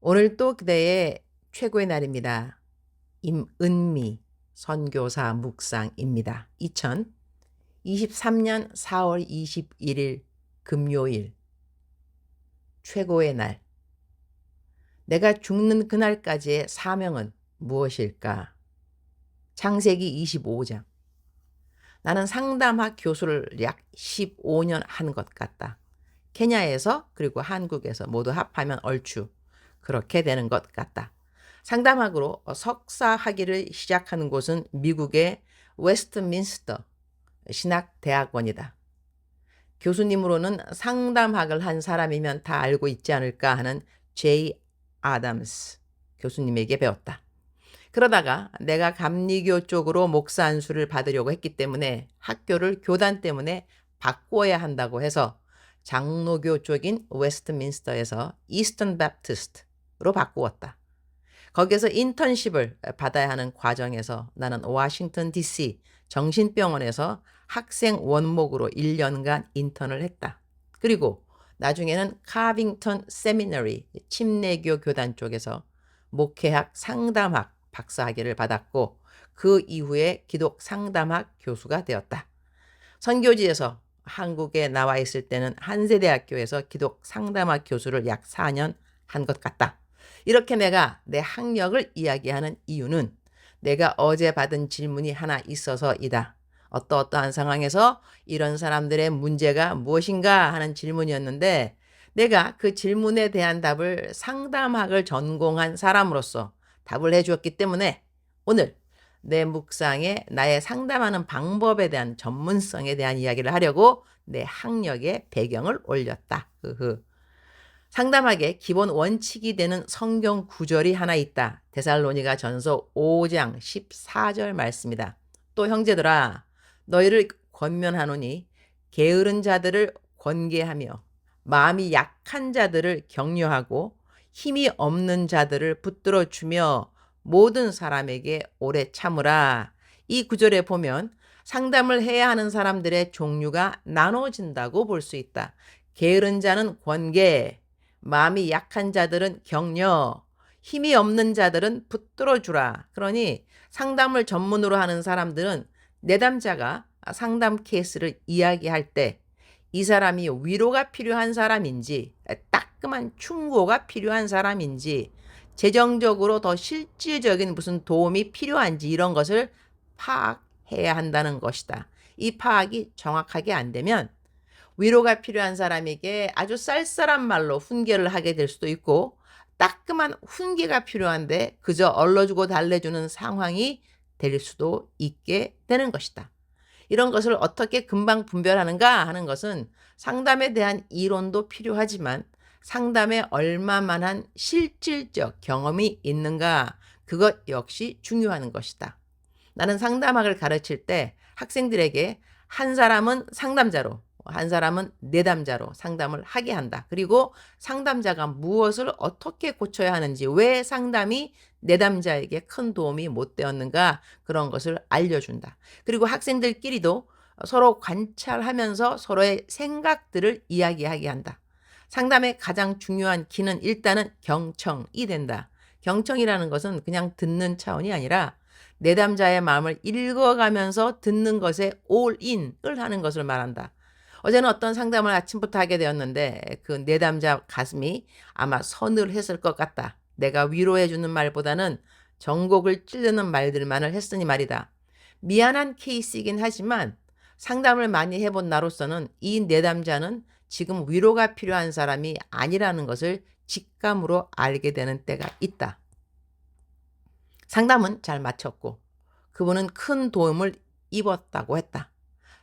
오늘 또 그대의 최고의 날입니다. 임은미 선교사 묵상입니다. 2023년 4월 21일 금요일 최고의 날. 내가 죽는 그날까지의 사명은 무엇일까? 창세기 25장. 나는 상담학 교수를 약 15년 한 것 같다. 케냐에서 그리고 한국에서 모두 합하면 얼추 그렇게 되는 것 같다. 상담학으로 석사 학위를 시작하는 곳은 미국의 웨스트민스터 신학대학원이다. 교수님으로는 상담학을 한 사람이면 다 알고 있지 않을까 하는 제이 아담스 교수님에게 배웠다. 그러다가 내가 감리교 쪽으로 목사 안수를 받으려고 했기 때문에 학교를 교단 때문에 바꾸어야 한다고 해서 장로교 쪽인 웨스트민스터에서 이스턴 베프티스트로 바꾸었다. 거기에서 인턴십을 받아야 하는 과정에서 나는 워싱턴 DC 정신병원에서 학생 원목으로 1년간 인턴을 했다. 그리고 나중에는 카빙턴 세미너리 침례교 교단 쪽에서 목회학 상담학 박사학위를 받았고 그 이후에 기독 상담학 교수가 되었다. 선교지에서 한국에 나와 있을 때는 한세대학교에서 기독 상담학 교수를 약 4년 한 것 같다. 이렇게 내가 내 학력을 이야기하는 이유는 내가 어제 받은 질문이 하나 있어서이다. 어떠한 상황에서 이런 사람들의 문제가 무엇인가 하는 질문이었는데 내가 그 질문에 대한 답을 상담학을 전공한 사람으로서 답을 해주었기 때문에 오늘 내 묵상에 나의 상담하는 방법에 대한 전문성에 대한 이야기를 하려고 내 학력의 배경을 올렸다. 상담학의 기본 원칙이 되는 성경 구절이 하나 있다. 데살로니가 전서 5장 14절 말씀이다. 또 형제들아 너희를 권면하노니 게으른 자들을 권계하며 마음이 약한 자들을 격려하고 힘이 없는 자들을 붙들어 주며 모든 사람에게 오래 참으라. 이 구절에 보면 상담을 해야 하는 사람들의 종류가 나눠진다고 볼 수 있다. 게으른 자는 권계, 마음이 약한 자들은 격려, 힘이 없는 자들은 붙들어 주라. 그러니 상담을 전문으로 하는 사람들은 내담자가 상담 케이스를 이야기할 때 이 사람이 위로가 필요한 사람인지 따끔한 충고가 필요한 사람인지 재정적으로 더 실질적인 무슨 도움이 필요한지 이런 것을 파악해야 한다는 것이다. 이 파악이 정확하게 안 되면 위로가 필요한 사람에게 아주 쌀쌀한 말로 훈계를 하게 될 수도 있고 따끔한 훈계가 필요한데 그저 얼러주고 달래주는 상황이 될 수도 있게 되는 것이다. 이런 것을 어떻게 금방 분별하는가 하는 것은 상담에 대한 이론도 필요하지만 상담에 얼마만한 실질적 경험이 있는가 그것 역시 중요한 것이다. 나는 상담학을 가르칠 때 학생들에게 한 사람은 상담자로 한 사람은 내담자로 상담을 하게 한다. 그리고 상담자가 무엇을 어떻게 고쳐야 하는지 왜 상담이 내담자에게 큰 도움이 못 되었는가 그런 것을 알려준다. 그리고 학생들끼리도 서로 관찰하면서 서로의 생각들을 이야기하게 한다. 상담의 가장 중요한 키는 일단은 경청이 된다. 경청이라는 것은 그냥 듣는 차원이 아니라 내담자의 마음을 읽어가면서 듣는 것에 올인을 하는 것을 말한다. 어제는 어떤 상담을 아침부터 하게 되었는데 그 내담자 가슴이 아마 서늘했을 것 같다. 내가 위로해주는 말보다는 정곡을 찌르는 말들만을 했으니 말이다. 미안한 케이스이긴 하지만 상담을 많이 해본 나로서는 이 내담자는 지금 위로가 필요한 사람이 아니라는 것을 직감으로 알게 되는 때가 있다. 상담은 잘 마쳤고 그분은 큰 도움을 입었다고 했다.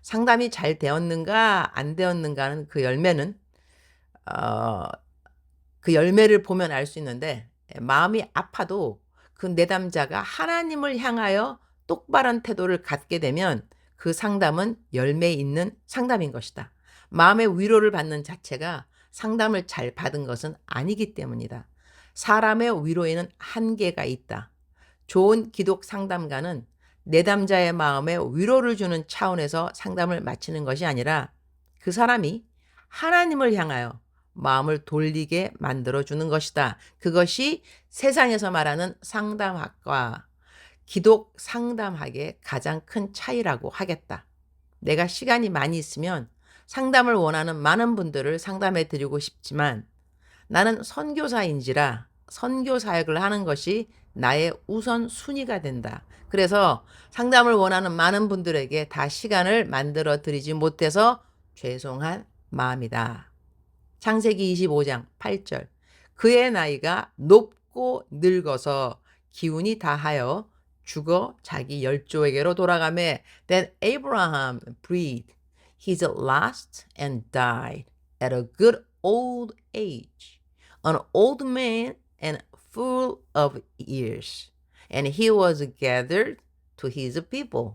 상담이 잘 되었는가 안 되었는가는 그 열매는 그 열매를 보면 알 수 있는데 마음이 아파도 그 내담자가 하나님을 향하여 똑바른 태도를 갖게 되면 그 상담은 열매 있는 상담인 것이다. 마음의 위로를 받는 자체가 상담을 잘 받은 것은 아니기 때문이다. 사람의 위로에는 한계가 있다. 좋은 기독 상담가는 내담자의 마음에 위로를 주는 차원에서 상담을 마치는 것이 아니라 그 사람이 하나님을 향하여 마음을 돌리게 만들어주는 것이다. 그것이 세상에서 말하는 상담학과 기독 상담학의 가장 큰 차이라고 하겠다. 내가 시간이 많이 있으면 상담을 원하는 많은 분들을 상담해 드리고 싶지만 나는 선교사인지라 선교 사역을 하는 것이 나의 우선 순위가 된다. 그래서 상담을 원하는 많은 분들에게 다 시간을 만들어 드리지 못해서 죄송한 마음이다. 창세기 25장 8절. 그의 나이가 높고 늙어서 기운이 다하여 죽어 자기 열조에게로 돌아가매 Then Abraham breathed his last and died at a good old age, an old man and full of years. And he was gathered to his people.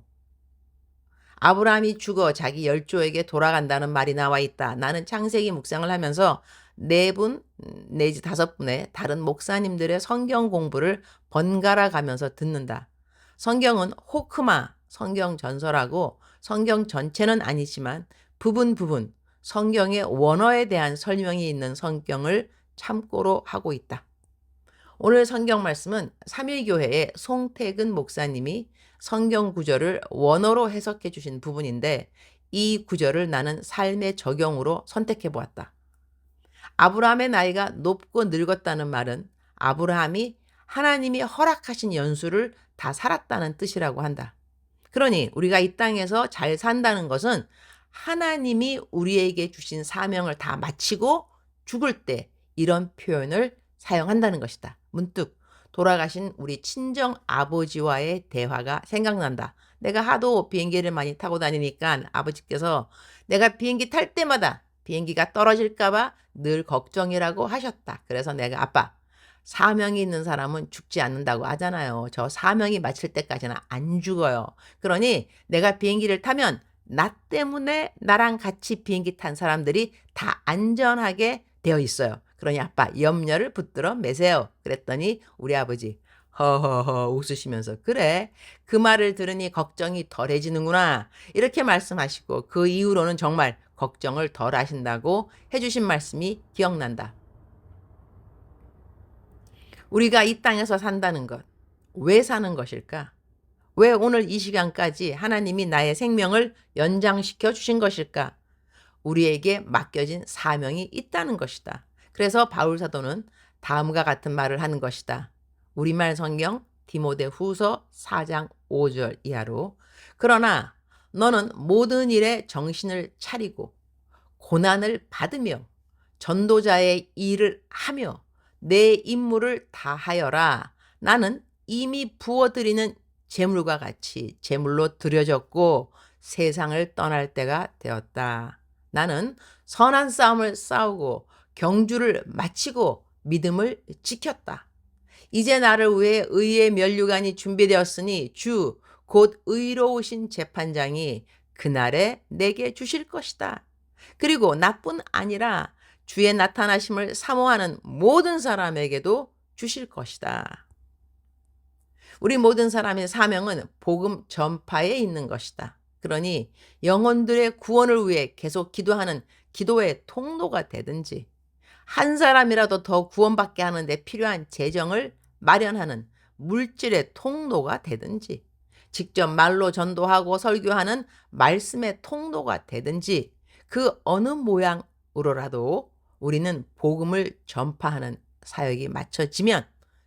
아브라함이 죽어 자기 열조에게 돌아간다는 말이 나와 있다. 나는 창세기 묵상을 하면서 4분 내지 5분의 다른 목사님들의 성경 공부를 번갈아 가면서 듣는다. 성경은 호크마, 성경 전설하고 성경 전체는 아니지만 부분 성경의 원어에 대한 설명이 있는 성경을 참고로 하고 있다. 오늘 성경 말씀은 삼일교회의 송태근 목사님이 성경 구절을 원어로 해석해 주신 부분인데 이 구절을 나는 삶의 적용으로 선택해 보았다. 아브라함의 나이가 높고 늙었다는 말은 아브라함이 하나님이 허락하신 연수를 다 살았다는 뜻이라고 한다. 그러니 우리가 이 땅에서 잘 산다는 것은 하나님이 우리에게 주신 사명을 다 마치고 죽을 때 이런 표현을 사용한다는 것이다. 문득 돌아가신 우리 친정 아버지와의 대화가 생각난다. 내가 하도 비행기를 많이 타고 다니니까 아버지께서 내가 비행기 탈 때마다 비행기가 떨어질까봐 늘 걱정이라고 하셨다. 그래서 내가 아빠, 사명이 있는 사람은 죽지 않는다고 하잖아요. 저 사명이 마칠 때까지는 안 죽어요. 그러니 내가 비행기를 타면 나 때문에 나랑 같이 비행기 탄 사람들이 다 안전하게 되어 있어요. 그러니 아빠 염려를 붙들어 매세요. 그랬더니 우리 아버지 허허허 웃으시면서 그래 그 말을 들으니 걱정이 덜해지는구나 이렇게 말씀하시고 그 이후로는 정말 걱정을 덜 하신다고 해주신 말씀이 기억난다. 우리가 이 땅에서 산다는 것, 왜 사는 것일까? 왜 오늘 이 시간까지 하나님이 나의 생명을 연장시켜 주신 것일까? 우리에게 맡겨진 사명이 있다는 것이다. 그래서 바울 사도는 다음과 같은 말을 하는 것이다. 우리말 성경 디모데 후서 4장 5절 이하로 그러나 너는 모든 일에 정신을 차리고 고난을 받으며 전도자의 일을 하며 내 임무를 다하여라. 나는 이미 부어드리는 제물과 같이 제물로 드려졌고 세상을 떠날 때가 되었다. 나는 선한 싸움을 싸우고 경주를 마치고 믿음을 지켰다. 이제 나를 위해 의의 면류관이 준비되었으니 주 곧 의로우신 재판장이 그날에 내게 주실 것이다. 그리고 나뿐 아니라 주의 나타나심을 사모하는 모든 사람에게도 주실 것이다. 우리 모든 사람의 사명은 복음 전파에 있는 것이다. 그러니 영혼들의 구원을 위해 계속 기도하는 기도의 통로가 되든지 한 사람이라도 더 구원받게 하는 데 필요한 재정을 마련하는 물질의 통로가 되든지 직접 말로 전도하고 설교하는 말씀의 통로가 되든지 그 어느 모양으로라도 우리는 복음을 전파하는 사역이 맞춰지면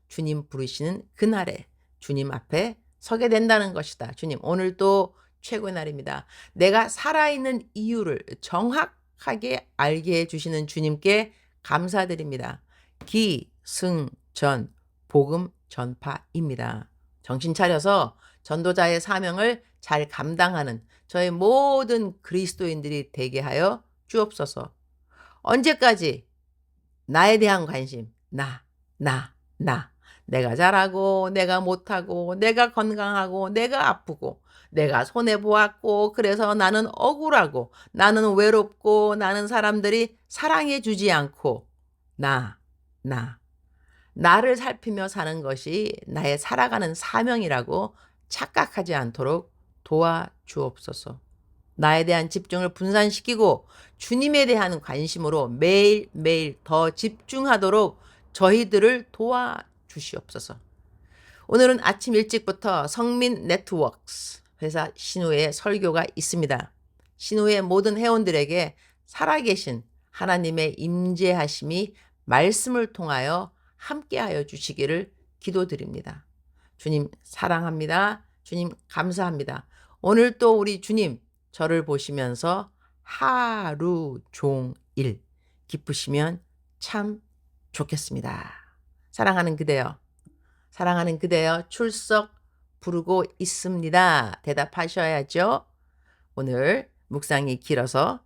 주님 부르시는 그날에 주님 앞에 서게 된다는 것이다. 주님 오늘도 최고의 날입니다. 내가 살아있는 이유를 정확하게 알게 해주시는 주님께 감사드립니다. 기승전 복음 전파입니다. 정신 차려서 전도자의 사명을 잘 감당하는 저희 모든 그리스도인들이 되게 하여 주옵소서. 언제까지 나에 대한 관심, 나. 내가 잘하고 내가 못하고 내가 건강하고 내가 아프고 내가 손해보았고 그래서 나는 억울하고 나는 외롭고 나는 사람들이 사랑해 주지 않고 나를 살피며 사는 것이 나의 살아가는 사명이라고 착각하지 않도록 도와주옵소서. 나에 대한 집중을 분산시키고 주님에 대한 관심으로 매일매일 더 집중하도록 저희들을 도와주시옵소서. 오늘은 아침 일찍부터 성민 네트워크스 회사 신우의 설교가 있습니다. 신우의 모든 회원들에게 살아계신 하나님의 임재하심이 말씀을 통하여 함께하여 주시기를 기도드립니다. 주님 사랑합니다. 주님 감사합니다. 오늘 또 우리 주님 저를 보시면서 하루 종일 기쁘시면 참 좋겠습니다. 사랑하는 그대여, 사랑하는 그대여 출석 부르고 있습니다. 대답하셔야죠. 오늘 묵상이 길어서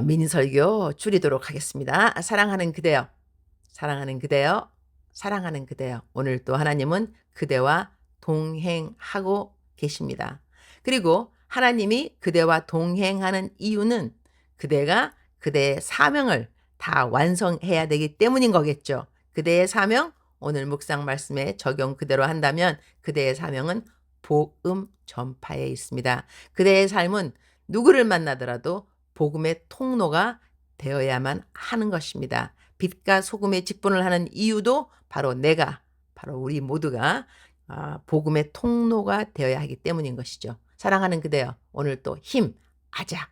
미니 설교 줄이도록 하겠습니다. 사랑하는 그대여, 사랑하는 그대여, 사랑하는 그대여. 오늘 또 하나님은 그대와 동행하고 계십니다. 그리고 하나님이 그대와 동행하는 이유는 그대가 그대의 사명을 다 완성해야 되기 때문인 거겠죠. 그대의 사명, 오늘 묵상 말씀에 적용 그대로 한다면 그대의 사명은 복음 전파에 있습니다. 그대의 삶은 누구를 만나더라도 복음의 통로가 되어야만 하는 것입니다. 빛과 소금의 직분을 하는 이유도 바로 바로 우리 모두가 복음의 통로가 되어야 하기 때문인 것이죠. 사랑하는 그대여, 오늘 또 힘하자.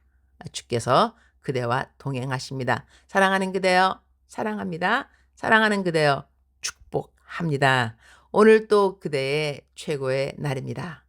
주께서 그대와 동행하십니다. 사랑하는 그대여, 사랑합니다. 사랑하는 그대여, 축복합니다. 오늘 또 그대의 최고의 날입니다.